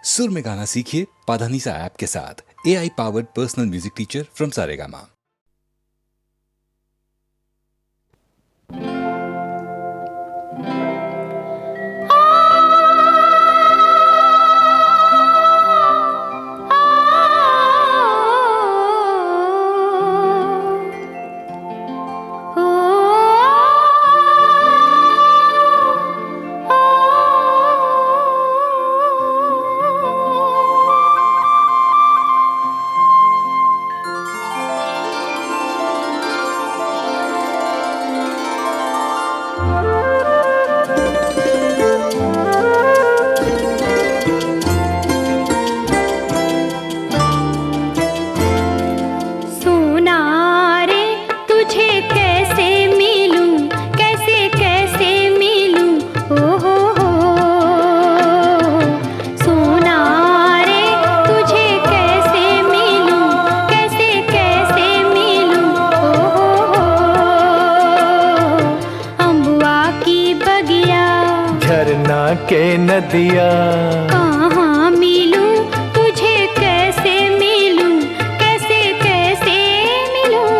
सुर में गाना सीखिए पाधानीसा ऐप के साथ। AI powered personal music teacher from Saregama. के नदिया कहाँ मिलूं तुझे, कैसे मिलूं, कैसे कैसे मिलूं।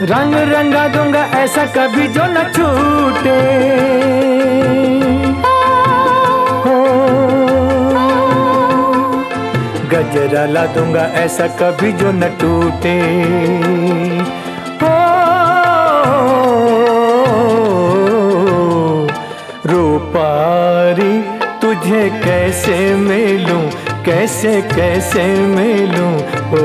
रंग रंगा दूंगा ऐसा कभी जो न छूटे, हो गजरा ला दूंगा ऐसा कभी जो न टूटे, हो रूपारी तुझे कैसे मिलूं, कैसे कैसे मिलूं, हो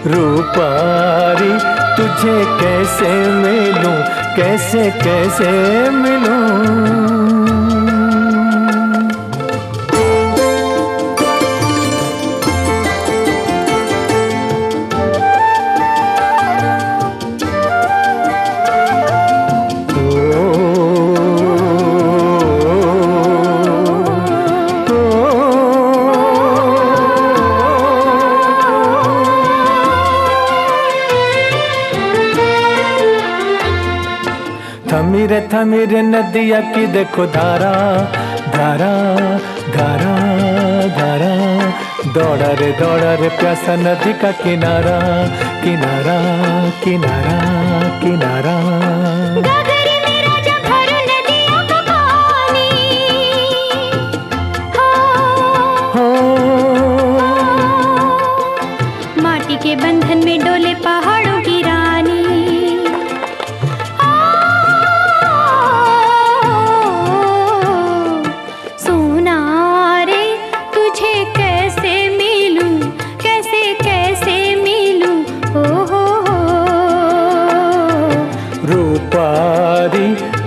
रूपारी तुझे कैसे मिलूं, कैसे कैसे मिलूं। थमीरे नदिया की देखो धारा धारा धारा धारा, दौड़ा रे प्यासा नदी का किनारा किनारा किनारा किनारा। माटी के बंधन में डोले पहाड़ों की रानी,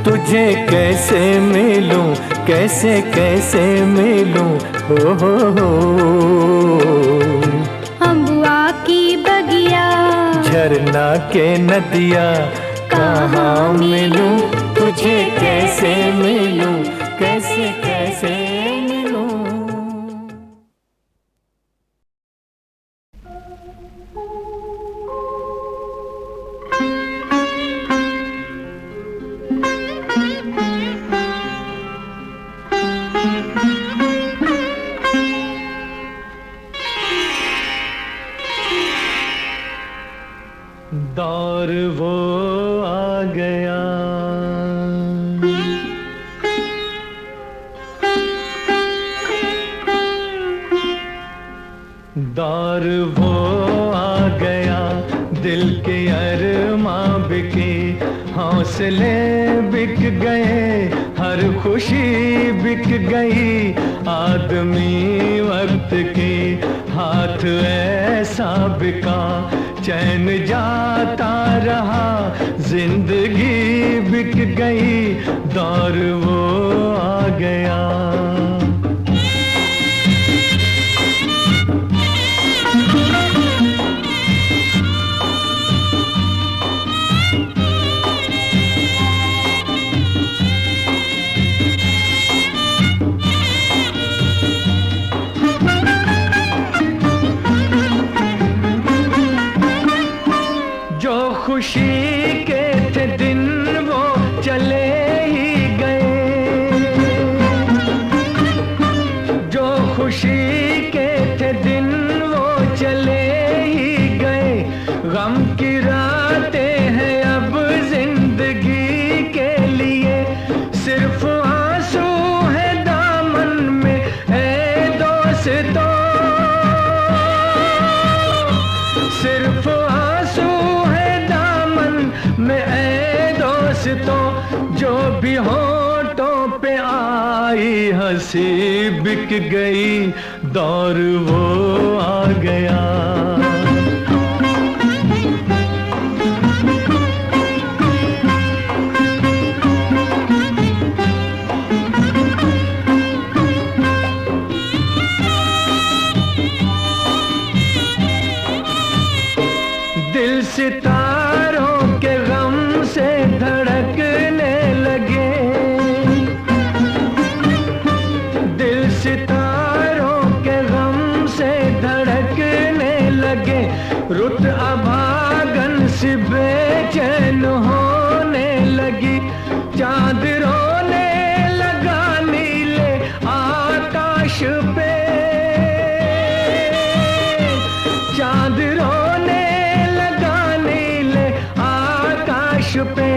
तुझे कैसे मिलूं, कैसे कैसे मिलूं, हो अम्बुआ की बगिया, झरना के नदिया, कहाँ मिलूं तुझे, कैसे मिलूं, कैसे कैसे मिलूं। दौर वो आ गया, दौर वो आ गया, दिल के अरमां बिके, हौसले बिक गए, हर खुशी बिक गई, आदमी वक्त की हाथ ऐसा बिका चैन जाता रहा, जिंदगी बिक गई दौर वो आ गया। खुशी के थे दिन वो चले ही गए, जो खुशी के थे दिन वो चले ही गए। गम की रातें हैं अब जिंदगी के लिए, सिर्फ आंसू है दामन में ऐ दोस्तों, सिर्फ आंसू में ऐ दोस्तों। जो भी होठों पे आई हंसी बिक गई दौर वो आ गया। दिल सितारों के गम से धड़कने लगे, दिल सितारों के गम से धड़कने लगे। रुत अभागन सी बेचैन होने लगी, चांद रोने लगा नीले आकाश पे, चांद रोने पे।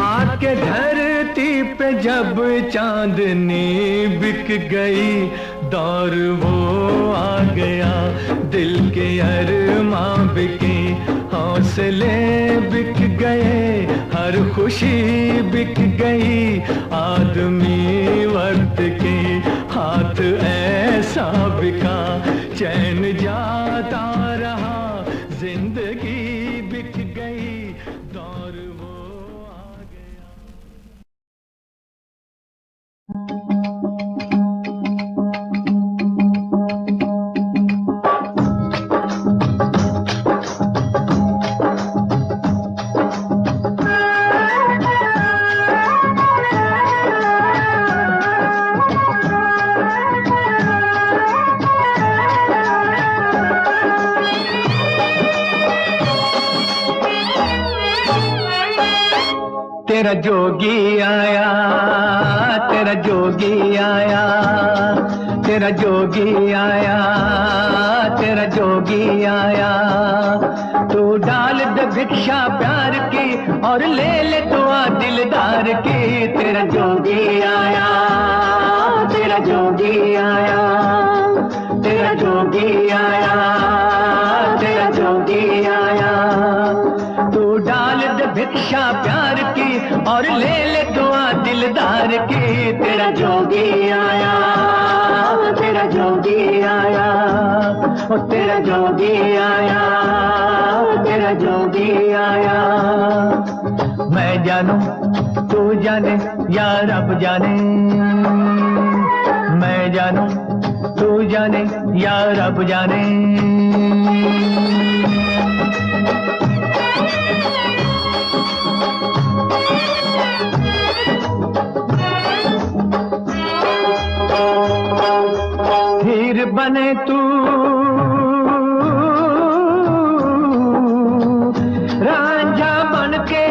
आके धरती पे जब चांदनी बिक गई दौर वो आ गया। दिल के अरमां बिके, हौसले बिक गए, हर खुशी बिक गई। आदमी वक्त के हाथ ऐसा बिका चैन जाता रहा, जिंदगी बिक गई दौर वो आ गया। तेरा जोगी आया, तेरा जोगी आया, तेरा जोगी आया, तेरा जोगी आया। तू डाल दे भिक्षा प्यार की और ले ले दुआ दिलदार की। तेरा जोगी आया, तेरा जोगी आया, तेरा जोगी आया, तेरा जोगी आया। तू डाल दे भिक्षा प्यार की और ले ले दुआ दिलदार की। तेरा जोगी आया, तेरा जोगी आया, ओ तेरा जोगी आया, तेरा जोगी आया। मैं जानूं तू जाने या रब जाने, मैं जानूं तू जाने या रब जाने। हीर बने तू रांझा बन के,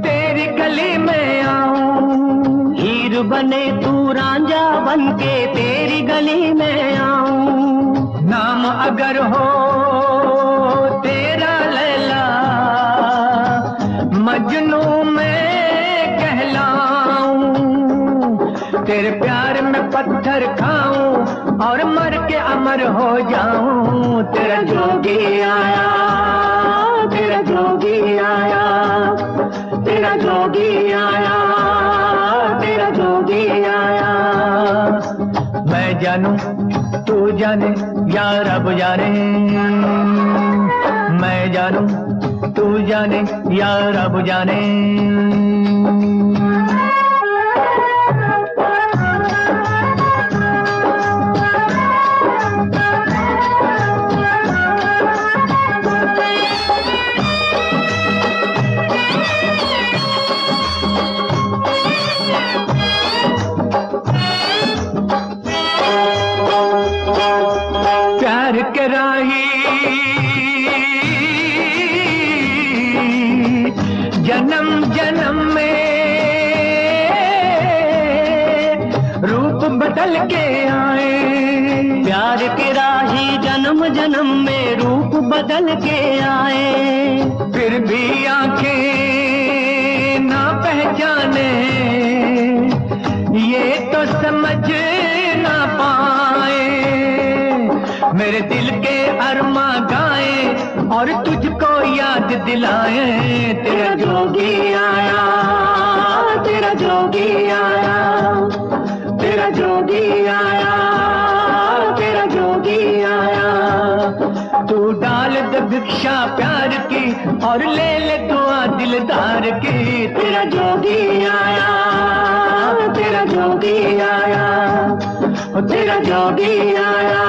तेरी गली में आऊं। हीर बने तू रांझा बन के, तेरी गली में आऊं। नाम अगर हो तेरा लैला, मजनू में कहलाऊं। तेरे प्यार में पत्थर खाऊं और मर के अमर हो जाऊं। तेरा जोगी आया, तेरा जोगी आया, तेरा जोगी आया, तेरा जोगी आया। मैं मैं जानूं तू जाने या रब जाने, मैं जानूं तू जाने या रब जाने। प्यार के राही जन्म जन्म में रूप बदल के आए, प्यार के राही जन्म जन्म में रूप बदल के आए, फिर भी आंखें ना पहचाने ये तो समझ ना पाए, मेरे दिल के अरमा गाए और तुझको याद दिलाए। तेरा जोगी आया, तेरा जोगी आया, तेरा जोगी आया, तेरा जोगी आया। तू डाल दे भिक्षा प्यार की और ले ले दुआ दिलदार की। तेरा जोगी आया, तेरा जोगी आया, तेरा जोगी आया,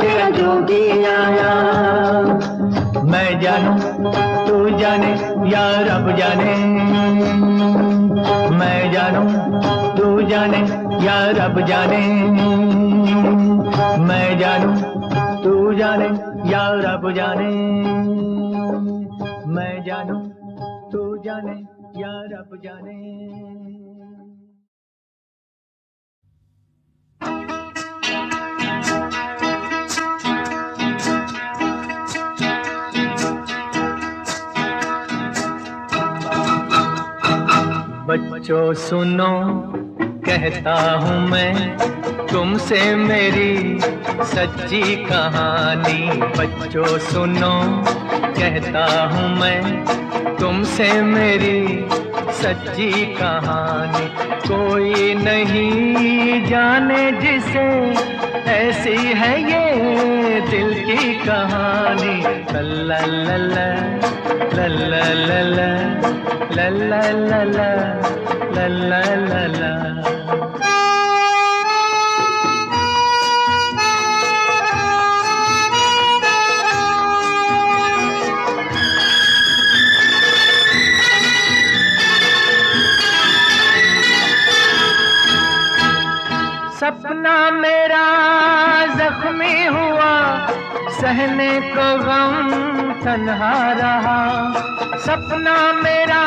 तेरा जोगी आया। मैं जानूं तू जाने या रब जाने, मैं जानूं तू जाने या रब जाने, मैं जानूं तू जाने या रब जाने, मैं जानूं तू जाने या रब जाने। बच्चों सुनो कहता हूँ मैं तुमसे मेरी सच्ची कहानी। बच्चों सुनो कहता हूँ मैं तुमसे मेरी सच्ची कहानी। कोई नहीं जाने जिसे ऐसी है ये दिल की कहानी। ला ला ला ला ला ला ला ला ला ला ला ला ला। सपना मेरा जख्मी हुआ सहने को गम तन्हा रहा। सपना मेरा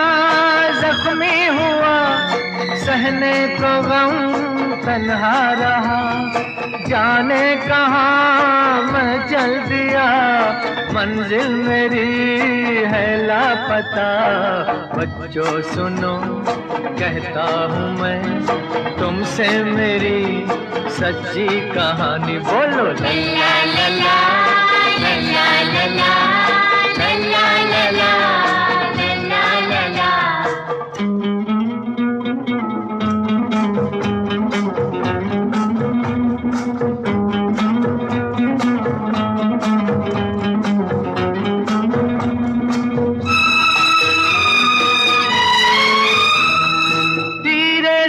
जख्मी हुआ सहने को गम तन्हा रहा। जाने कहाँ मैं चल दिया मंजिल मेरी है लापता। बच्चों सुनो कहता हूँ मैं तुमसे मेरी सच्ची कहानी। बोलो ला ला ला ला ला ला ला ला ला ला ला ला।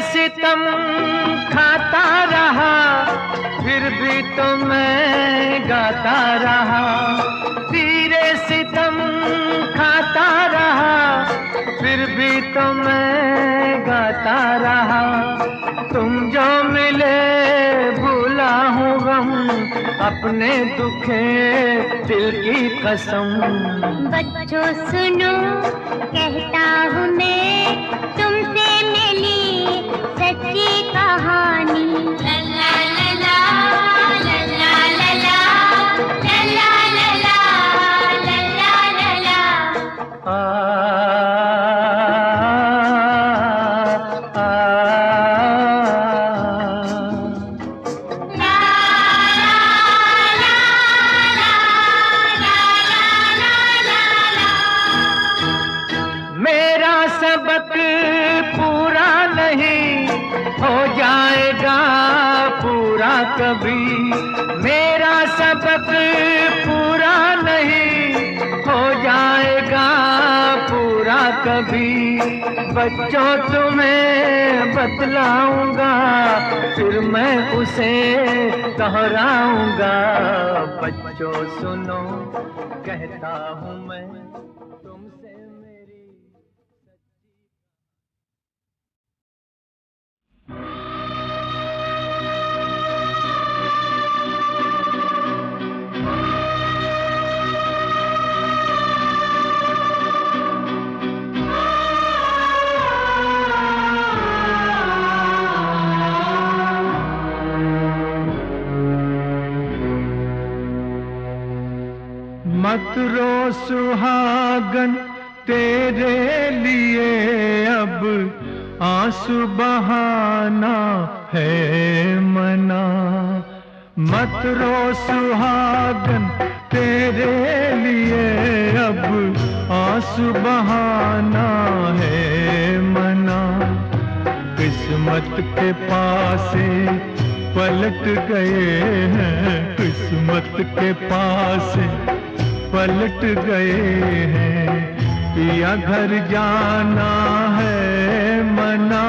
सितम खाता रहा फिर भी तो मैं गाता रहा। तेरे सितम खाता रहा फिर भी तो मैं गाता रहा। तुम जो मिले भूला हूँ गम अपने दुखे दिल की कसम। बच्चों सुनो कहता हूँ मैं तुमसे मिली सच्ची कहानी। ला ला ला ला ला ला ला ला ला ला ला ला ला। मेरा सबक पूरा नहीं हो जाएगा कभी मेरा सबक पूरा नहीं हो जाएगा पूरा कभी। बच्चों तुम्हें बतलाऊंगा फिर मैं उसे दोहराऊंगा। बच्चों सुनो कहता हूँ मैं तुमसे मेरी मत रो सुहागन तेरे लिए अब आंसू बहाना है मना। मत रो सुहागन तेरे लिए अब आंसू बहाना है मना। किस्मत के पासे पलट गए हैं, किस्मत के पासे पलट गए हैं। पिया घर जाना है मना,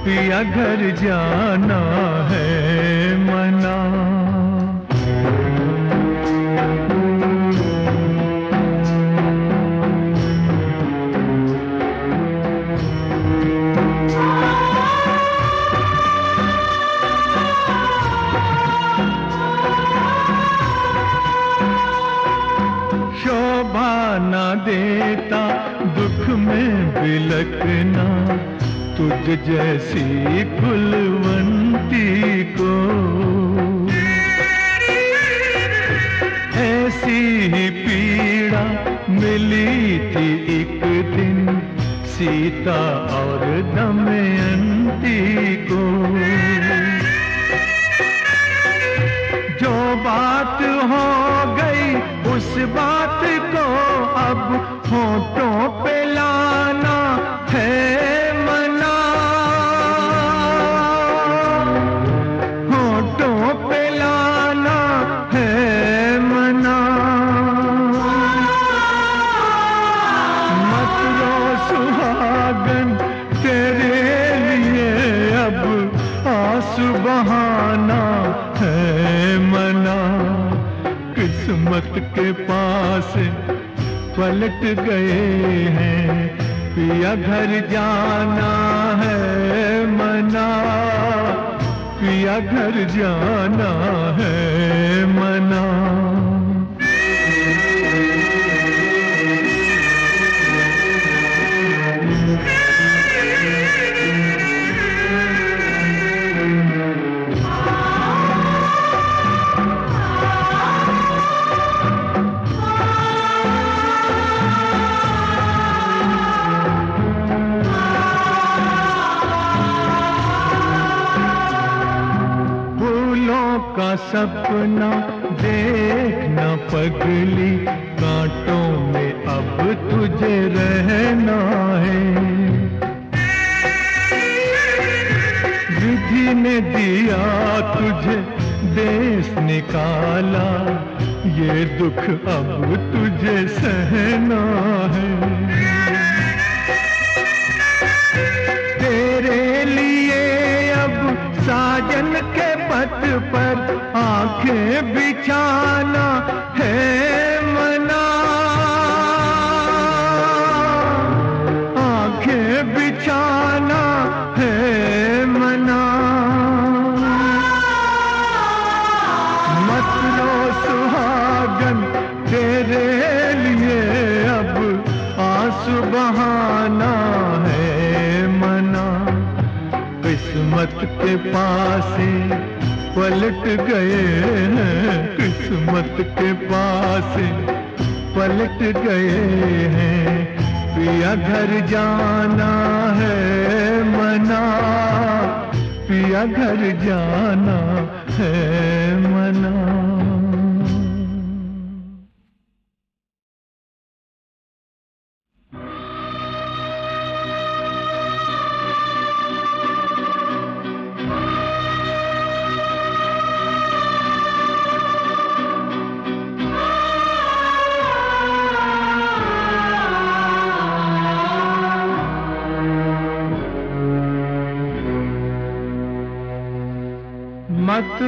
पिया घर जाना है मना। न देता दुख में बिलखना तुझ जैसी फुलवंती को। ऐसी ही पीड़ा मिली थी एक दिन सीता और दमयंती को। जो बात हो गई उस बात को अब होठों पे लाना है मना। होठों पे लाना है मना। मत रो सुहागन तेरे लिए अब आंसू बहाना है मना। किस्मत के पास पलट गए हैं, पिया घर जाना है मना, पिया घर जाना है मना। का सपना देखना पगली, कांटों में अब तुझे रहना है। विधि ने दिया तुझे देश निकाला, ये दुख अब तुझे सहना है। तेरे लिए अब साजन के पथ पर आंखें बिछाना है मना। आंखें बिछाना है मना। मत रो सुहागन तेरे लिए अब आंसू बहाना है मना। किस्मत के पासे पलट गए हैं, किस्मत के पासे पलट गए हैं। पिया घर जाना है मना, पिया घर जाना है मना।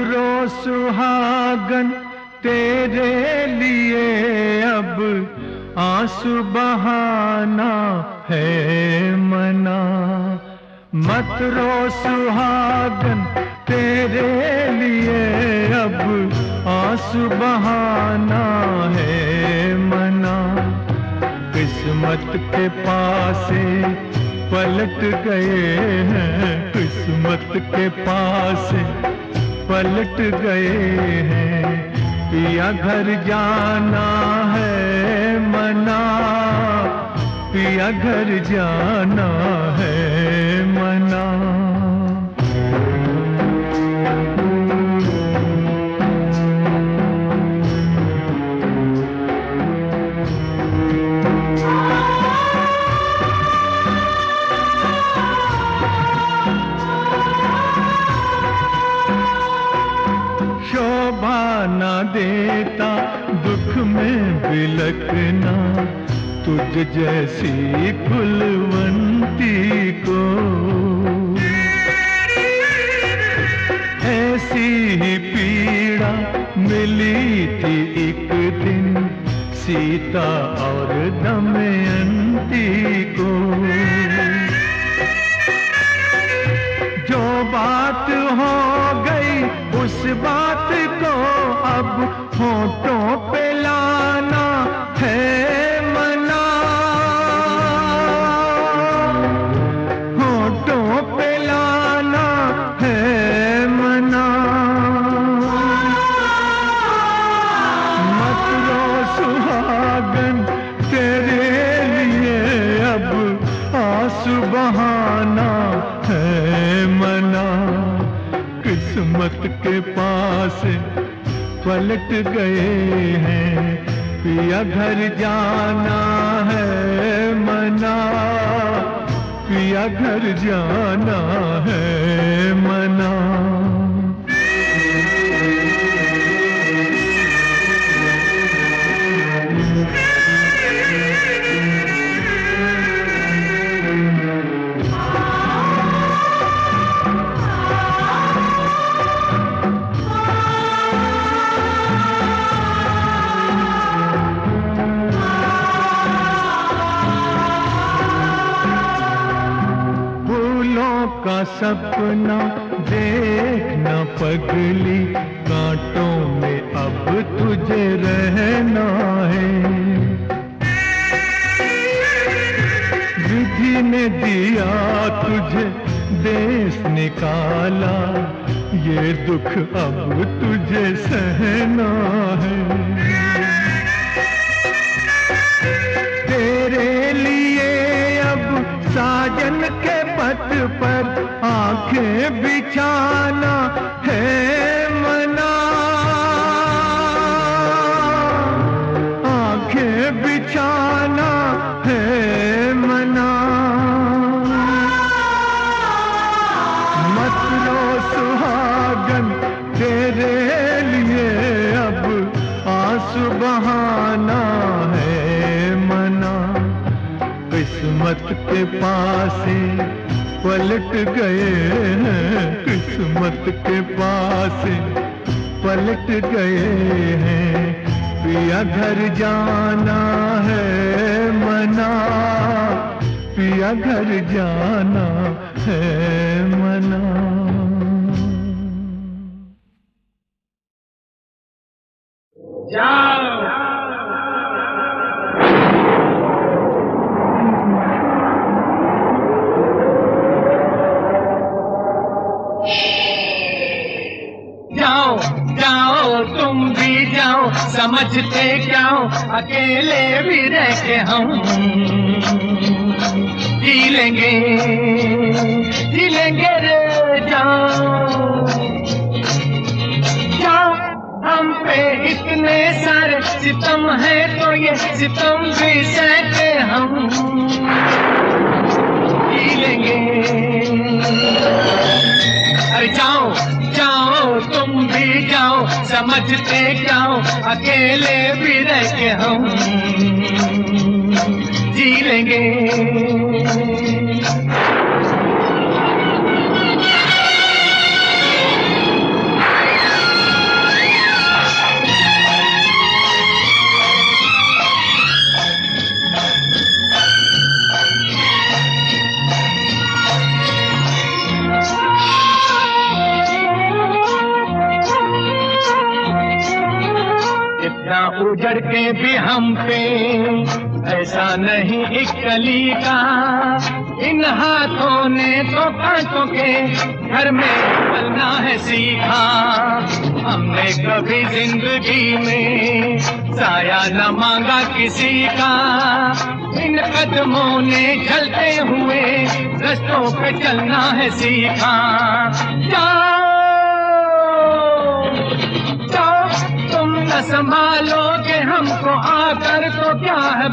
रो सुहागन तेरे लिए अब आंसू बहाना है मना। मत रो सुहागन तेरे लिए अब आंसू बहाना है मना। किस्मत के पासे पलट गए हैं, किस्मत के पासे पलट गए हैं। पिया घर जाना है मना, पिया घर जाना है मना। शोभा न देता दुख में बिलकना, तुझ जैसी फुलवंती को। ऐसी ही पीड़ा मिली थी एक दिन सीता और दमयंती को। जो बात हो गई उस बात को अब होठों पे लाना है मना, होठों पे लाना है मना। मत रो सुहागन तेरे लिए अब आंसू बहाना है मना। किस्मत के पास पलट गए हैं, पिया घर जाना है मना, पिया घर जाना है मना। का सपना देखना पगली, कांटों में अब तुझे रहना है। विधि ने दिया तुझे देश निकाला, ये दुख अब तुझे सहना है। तेरे लिए अब साजन के पथ पर आंखें बिछाना है मना, आंखें बिछाना है मना। मत रो सुहागन तेरे लिए अब आंसू बहाना है मना। किस्मत के पासे पलट गए हैं, किस्मत के पासे पलट गए हैं। पिया घर जाना है मना, पिया घर जाना है मना। जाओ जाओ तुम भी जाओ, समझते क्या हो अकेले भी रह के हम जी लेंगे रे। जाओ जाओ, हम पे इतने सारे सितम है तो ये सितम भी सहते हम जी लेंगे। अरे जाओ जाओ तुम भी जाओ, समझते क्या हो अकेले भी रह के हम जी लेंगे। इतना उजड़ के भी हम पे ऐसा नहीं एक कली का, इन हाथों ने तो कांटों के घर में चलना है सीखा। हमने कभी जिंदगी में साया न मांगा किसी का, इन कदमों ने चलते हुए रस्तों पे चलना है सीखा। न संभालोगे हमको आकर तो क्या है,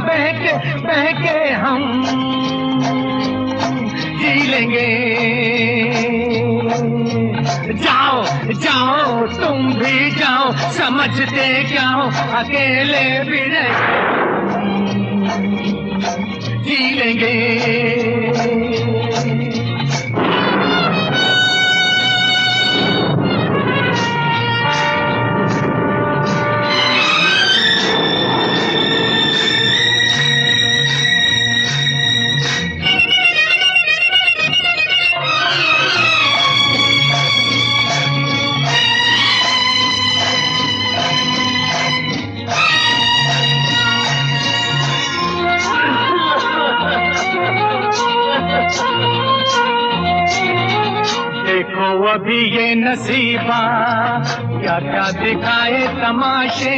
बहके हम जी लेंगे। जाओ जाओ तुम भी जाओ, समझते क्या हो, अकेले भी रह जी लेंगे। अभी ये नसीबा क्या क्या दिखाए तमाशे,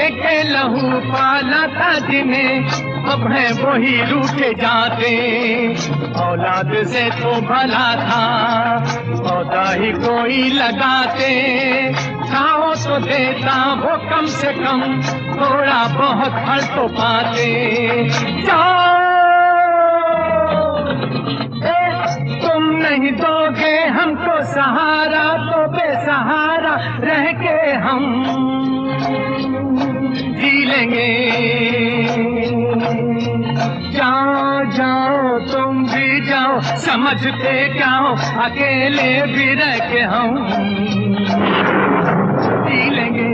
एक लहू पाला था जिन्हें अब है वही रूठे जाते। औलाद से तो भला था पौधा ही कोई लगाते, छाओ तो देता वो कम से कम, थोड़ा बहुत फल तो पाते। तुम नहीं दोगे हमको सहारा तो बेसहारा रह के हम जी लेंगे। जाओ जाओ तुम भी जाओ, समझते क्या हो, अकेले भी रह के हम जी लेंगे।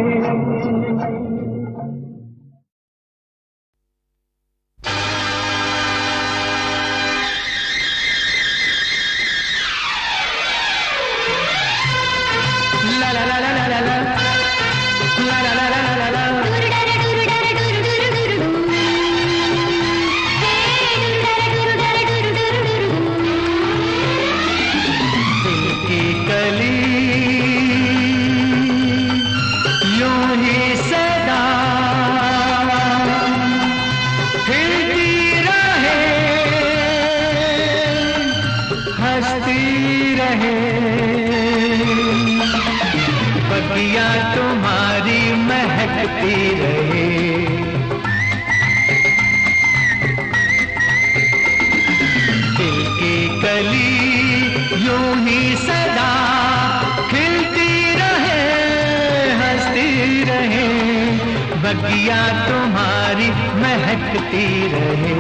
बगिया तुम्हारी महकती रहे, दिल की कली यूं ही सदा खिलती रहे, हंसती रहे, बगिया तुम्हारी महकती रहे।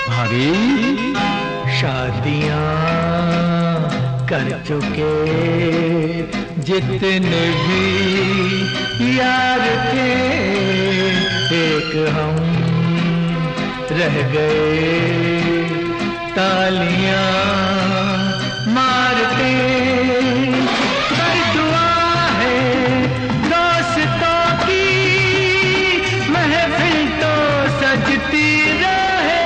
भाभी शादियां कर चुके जितने भी यार थे, एक हम रह गए तालियां मारते। पर दुआ है दोस्तों की महफिल तो सजती रहे।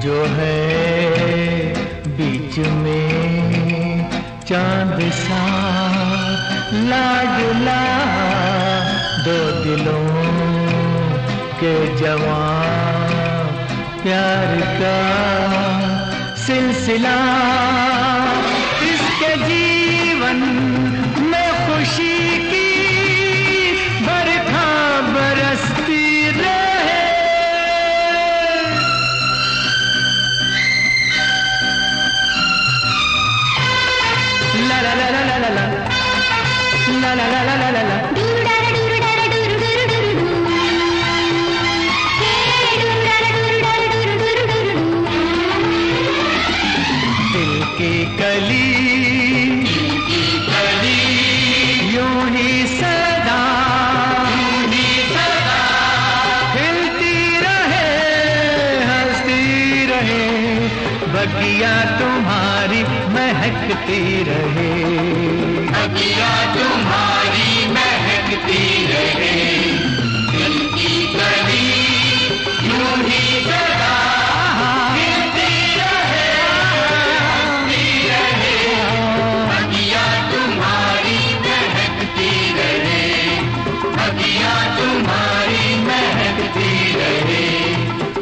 जो है बीच में चांद सा लाडला, दो दिलों के जवां प्यार का सिलसिला, इसके जीवन में खुशी की बरखा बरसती रहे। ला ला ला ला ला ला ला ला ला ला ला ला ला। दिल की कली यूं ही सदा खिलती रहे, हंसती रहे, बगिया तुम्हारी महकती रहे, बगिया तुम्हारी महकती रहे। दिल की कली यूं ही सदा खिलती रहे, हंसती रहे, बगिया तुम्हारी महकती रहे, बगिया तुम्हारी महकती रहे,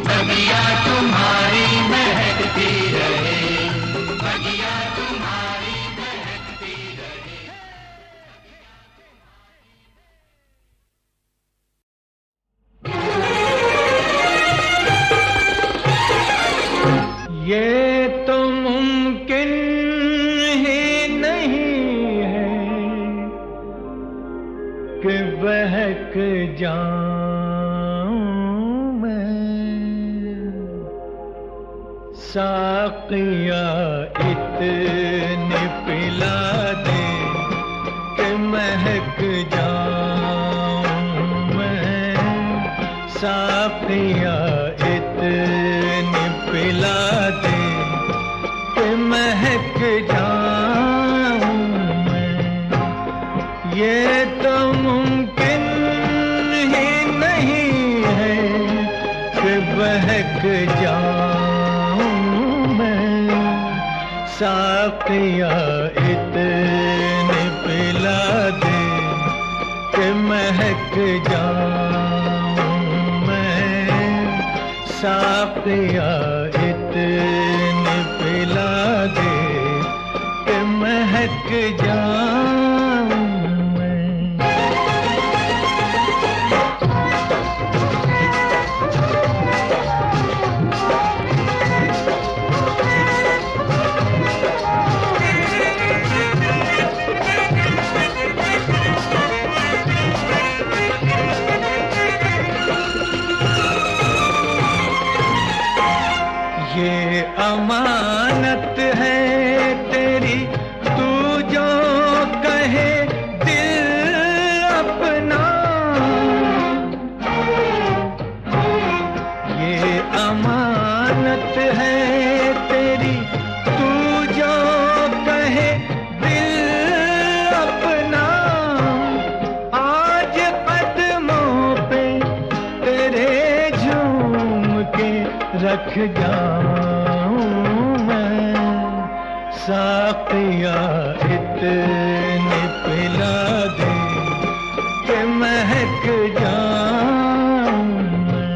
बगिया तुम्हारी महकती रहे, बगिया तुम्हारी महकती रहे। ये तो मुमकिन ही नहीं है कि बहक जाऊं मैं, साक़िया इतने पिला दे कि महक जाऊं मैं, साक़िया इतने पिला दे कि महक जाऊं मैं। ये तो मुमकिन ही नहीं है कि बहक जाऊं मैं, साक़िया इतने पिला दे कि महक जाऊं मैं, साक़िया इतने पिला दे कि महक जाऊं मैं। ये अमानत है तेरी, तू जो कहे दिल अपना, ये अमानत है तेरी, तू जो कहे दिल अपना। आज कदमों पे तेरे झूम के रख जाऊं मैं, साक़िया इतने पिला दे कि महक जाऊं मैं।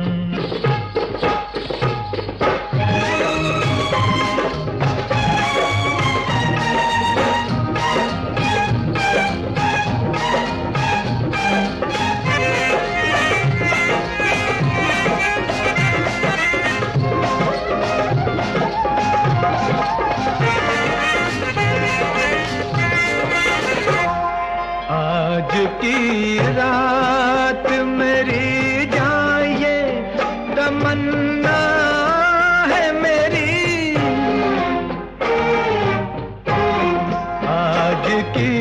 आज की रात मेरी जाए तमन्ना है मेरी, आज की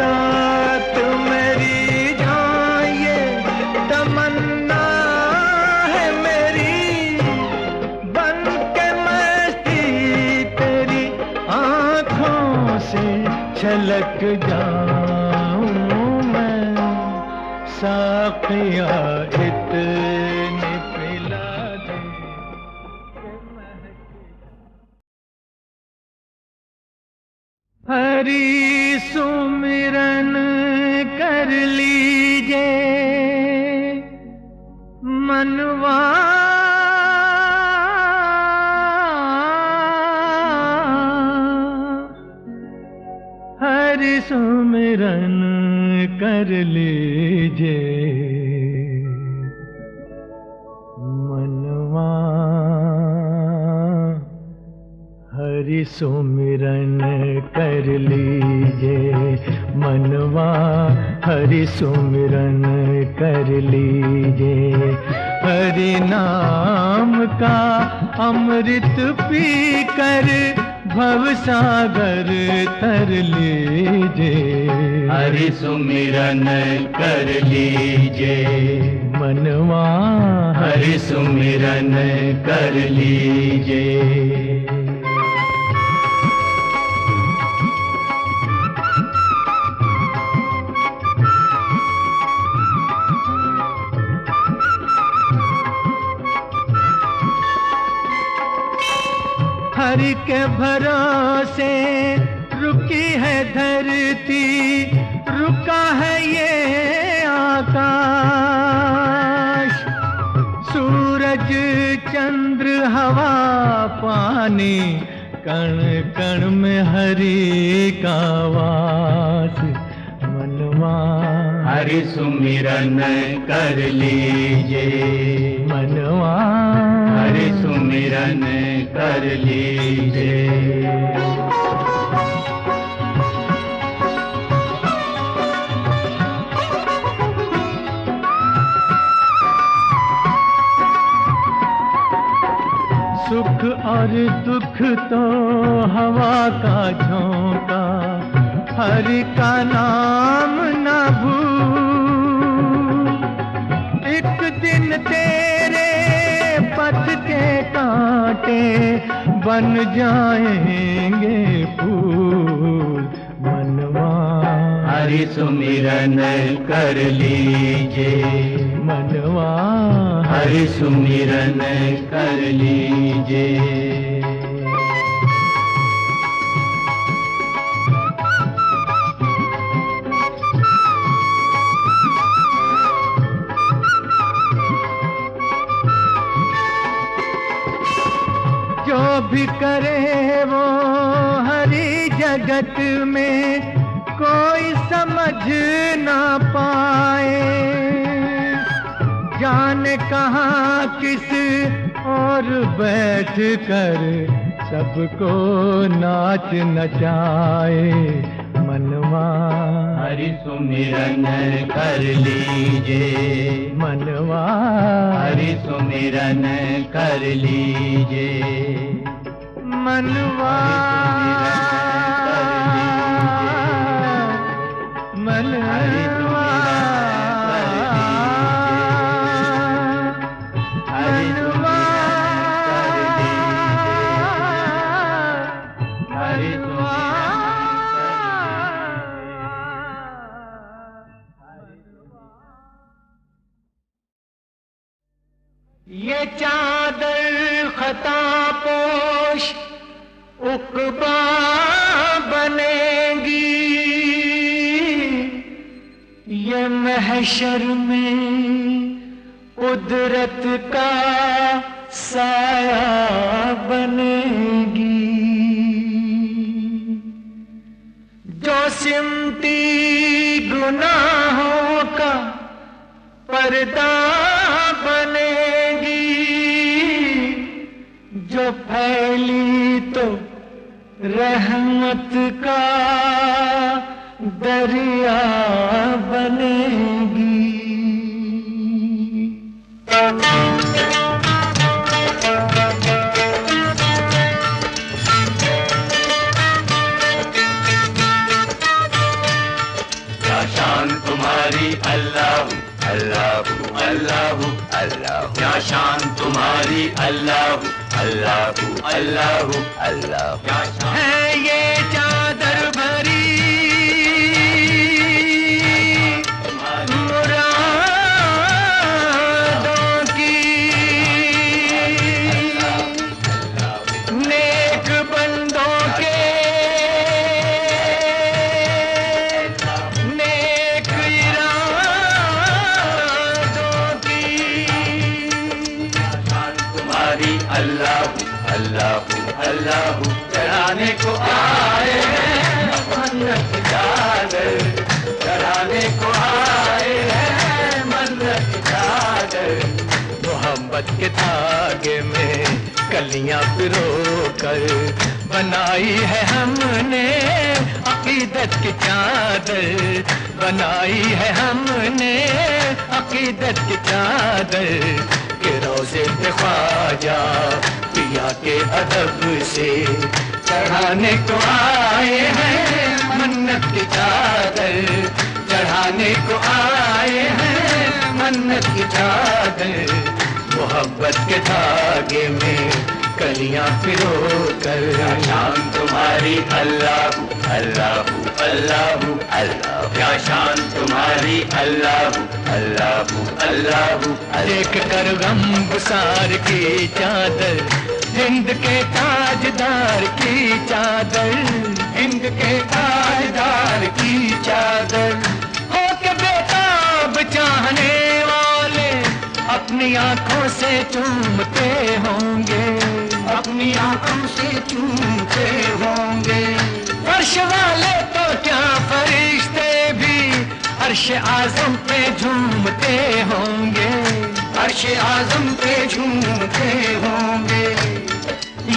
रात मेरी जाए तमन्ना है मेरी, बन के मस्ती तेरी आँखों से छलक जाऊं मैं, साक़िया इतने पिला दे कि महक हरि सुमिरन कर लीजे मनवा हरि सुमिरन कर लीजे मनवा हरि सुमिरन कर लीजे मनवा हरि सुमिरन कर लीजे हरि नाम का अमृत पी कर भवसागर तर लीजे हरि सुमिरन कर लीजे मनवा हरि सुमिरन कर लीजे। हरि के भरोसे रुकी है धरती रुका है ये आकाश सूरज चंद्र हवा पानी कण कण में हरि का वास मनवा हरि सुमिरन कर लीजे मनवा हरि सुमिरन कर लीजे। सुख और दुख तो हवा का झोंका हरि का नाम न भूल एक दिन तेरे पथ के कांटे बन जाएंगे फूल मनवा हरि सुमिरन कर लीजे मनवा हरि सुमिरन कर लीजे। जो भी करे वो हरि जगत में कोई समझ ना पाए जाने कहाँ किस और बैठ कर सबको नाच नचाए मनवा हरि सुमिरन कर लीजे मनवा हरि सुमिरन कर लीजे मनवा मनवा ये चादर खता पोश उकबा बनेगी ये महशर में कुदरत का साया बनेगी जो सिमटी गुनाहों का पर्दा बनेगी जो फैली तो रहमत का दरिया बनेगी। क्या शान तुम्हारी अल्लाह अल्लाह अल्लाह अल्लाह क्या शान तुम्हारी अल्लाह अल्लाह अल्लाह अल्लाह क्या शान है ये चादर भरी अल्लाह अल्लाह अल्लाह चढ़ाने को आए हैं मन्नत की चादर, चढ़ाने को आए हैं मन्नत की चादर। मोहब्बत के धागे में कलियां पिरो कर बनाई है हमने अकीदत की चादर, बनाई है हमने अकीदत की चादर। के रोज़े पे ख्वाजा पिया के अदब से चढ़ाने को आए हैं मन्नत की चादर, चढ़ाने को आए हैं मन्नत की चादर। मोहब्बत के धागे में कलियां पिरो कर शान तुम्हारी अल्लाह अल्लाह अल्लाह अल्लाह, क्या शान तुम्हारी अल्लाह अल्लाह अल्लाह। देख कर गम गुसार की चादर, हिंद के ताजदार की चादर, हिंद के ताजदार की चादर। हो के बेताब चाहने वाले अपनी आंखों से चूमते होंगे, अपनी आंखों से चूमते होंगे। फर्श वाले तो क्या फरिश्ते भी अर्श आज़म पे झूमते होंगे, अर्श आज़म पे झूमते होंगे।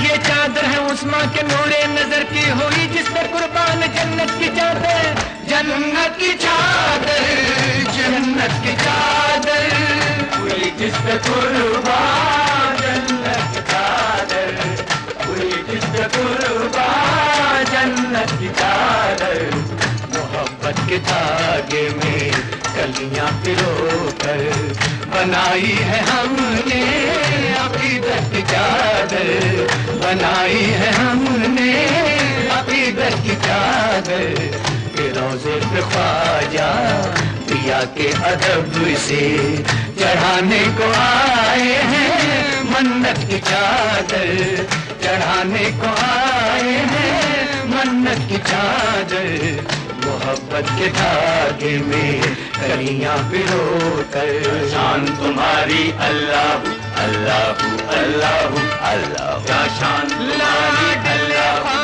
ये चादर है उस माँ के नूरे नजर की हुई जिस पे कुर्बान जन्नत की चादर, जन्नत की चादर, जन्नत की चादर हुई जिस पे कुर्बान जन्नत की चादर, हुई जिस पे कुर्बान जन्नत की चादर। मोहब्बत के धागे में कलियां पिरो कर बनाई है हमने अकीदत की चादर, बनाई है हमने अकीदत की चादर। के रोज़े पे ख्वाजा पिया के अदब से चढ़ाने को आए हैं मन्नत की चादर, चढ़ाने को आए हैं मन्नत की चादर। मोहब्बत के धागे में कलियां पिरो कर शान तुम्हारी अल्लाह अल्लाह अल्लाह अल्लाह, क्या शान तुम्हारी अल्लाह।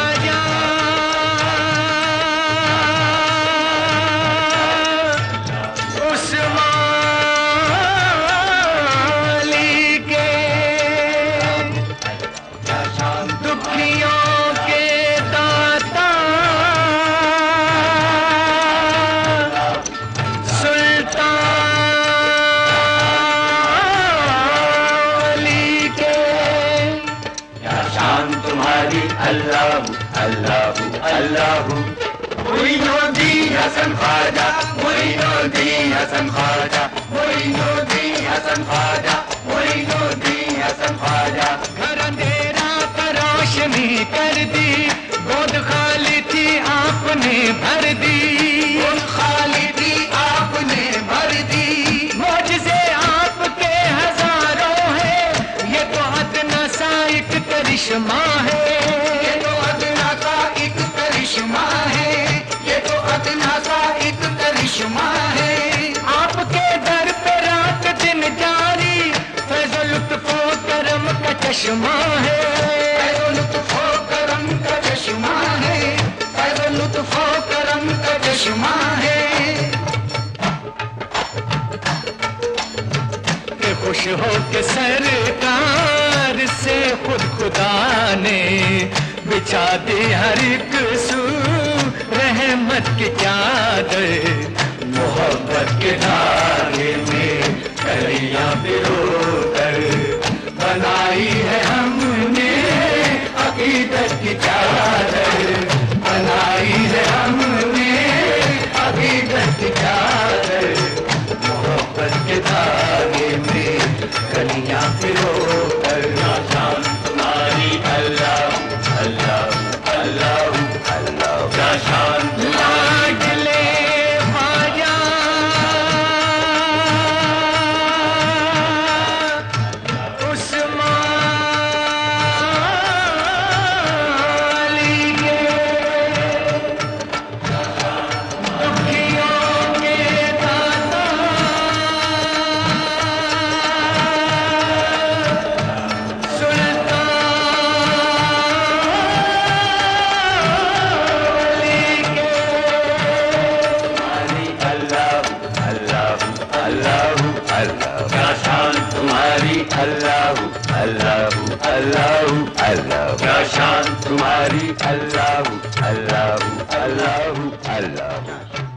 अल्लाह अल्लाह अल्लाह। मोइनुद्दीन हसन ख्वाजा, मोइनुद्दीन हसन ख्वाजा, मोइनुद्दीन हसन ख्वाजा, मोइनुद्दीन हसन ख्वाजा। घर अंधेरा का रोशनी कर दी, गोद खाली थी आपने भर दी, गोद खाली थी आपने भर दी। मौजज़े आपके हजारों हैं, ये तो अदना सा एक करिश्मा है, ये तो अदना सा एक करिश्मा है, ये तो अदना सा एक करिश्मा है। आपके दर पे रात दिन जारी, फैज़ो लुत्फ़ो करम का चश्मा है, फैज़ो लुत्फ़ो करम का चश्मा है, फैज़ो लुत्फ़ो करम का चश्मा है। के खुश हो के सरकार से खुद खुदा ने बिछा दी हर एक सू रहमत की चादर। मोहब्बत के धागे में कलियां पिरो कर बनाई है हमने अकीदत की चादर, बनाई है हमने अकीदत की चादर। मोहब्बत के धागे में कलियां पिरो कर शान तुम्हारी अल्लाह अल्लाह अल्लाह अल्लाह, क्या शान लाडले ख्वाजा उस्मान क्या शान तुम्हारी अल्लाह अल्लाह अल्लाह अल्लाह क्या शान तुम्हारी अल्लाह अल्लाह अल्लाह अल्लाह